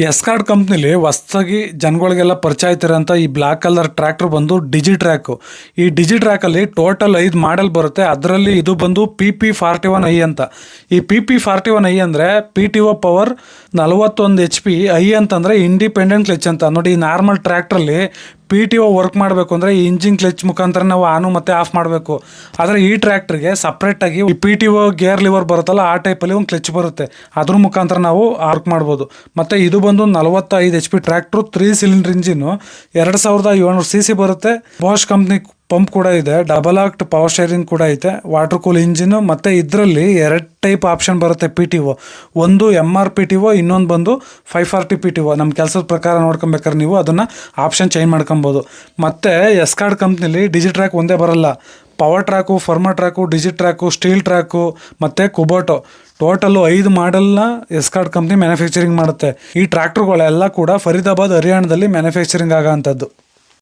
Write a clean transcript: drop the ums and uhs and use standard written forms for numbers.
ಎಸ್ಕಾರ್ಡ್ ಕಂಪ್ನಿಲಿ ಹೊಸ್ದಾಗಿ ಜನಗಳಿಗೆಲ್ಲ ಪರಿಚಯ ಆಯ್ತಿರೋಂಥ ಈ ಬ್ಲ್ಯಾಕ್ ಕಲರ್ ಟ್ರ್ಯಾಕ್ಟರ್ ಬಂದು ಡಿಜಿ ಟ್ರ್ಯಾಕು. ಈ ಡಿಜಿ ಟ್ರ್ಯಾಕಲ್ಲಿ ಟೋಟಲ್ 5 ಮಾಡೆಲ್ ಬರುತ್ತೆ. ಅದರಲ್ಲಿ ಇದು ಬಂದು PP41i ಅಂತ. ಈ PP41i ಅಂದರೆ PTO ಪವರ್ 41 HP, ಐ ಅಂತಂದರೆ ಇಂಡಿಪೆಂಡೆಂಟ್ ಕ್ಲಚ್ ಅಂತ. ನೋಡಿ, ಈ ನಾರ್ಮಲ್ ಟ್ರ್ಯಾಕ್ಟ್ರಲ್ಲಿ PTO ವರ್ಕ್ ಮಾಡಬೇಕು ಅಂದರೆ ಈ ಇಂಜಿನ್ ಕ್ಲಚ್ ಮುಖಾಂತರ ನಾವು ಆನು ಮತ್ತು ಆಫ್ ಮಾಡಬೇಕು. ಆದರೆ ಈ ಟ್ರ್ಯಾಕ್ಟ್ರಿಗೆ ಸಪ್ರೇಟಾಗಿ ಈ PTO ಗೇರ್ ಲಿವರ್ ಬರುತ್ತಲ್ಲ, ಆ ಟೈಪಲ್ಲಿ ಒಂದು ಕ್ಲಚ್ ಬರುತ್ತೆ. ಅದ್ರ ಮುಖಾಂತರ ನಾವು ವರ್ಕ್ ಮಾಡ್ಬೋದು. ಮತ್ತು ಇದು ಬಂದು 45 HP tractor, 3 cylinder engine, 2700 cc ಬರುತ್ತೆ. ಬಾಷ್ ಕಂಪ್ನಿ ಪಂಪ್ ಕೂಡ ಇದೆ, ಡಬಲ್ ಆಕ್ಟ್ ಪವರ್ ಸ್ಟೇರಿಂಗ್ ಕೂಡ ಐತೆ, ವಾಟರ್ ಕೂಲ್ ಇಂಜಿನ್. ಮತ್ತು ಇದರಲ್ಲಿ 2 ಟೈಪ್ ಆಪ್ಷನ್ ಬರುತ್ತೆ PTO. ಒಂದು MR PTO, ಇನ್ನೊಂದು ಬಂದು 540 PTO. ನಮ್ಮ ಕೆಲಸದ ಪ್ರಕಾರ ನೋಡ್ಕೊಬೇಕಾದ್ರೆ ನೀವು ಅದನ್ನು ಆಪ್ಷನ್ ಚೇಂಜ್ ಮಾಡ್ಕೊಬೋದು. ಮತ್ತು ಎಸ್ಕಾರ್ಡ್ ಕಂಪ್ನಿಲಿ ಡಿಜಿ ಟ್ರ್ಯಾಕ್ ಒಂದೇ ಬರಲ್ಲ, Powertrac, Farmtrac, Digitrac, Steeltrac ಮತ್ತು ಕುಬೋಟೋ, ಟೋಟಲ್ಲು 5 ಮಾಡೆಲ್ನ ಎಸ್ಕಾರ್ಡ್ ಕಂಪ್ನಿ ಮ್ಯಾನುಫ್ಯಾಕ್ಚರಿಂಗ್ ಮಾಡುತ್ತೆ. ಈ ಟ್ರ್ಯಾಕ್ಟರ್ಗಳೆಲ್ಲ ಕೂಡ ಫರೀದಾಬಾದ್, ಹರಿಯಾಣದಲ್ಲಿ ಮ್ಯಾನುಫ್ಯಾಕ್ಚರಿಂಗ್ ಆಗೋಂಥದ್ದು.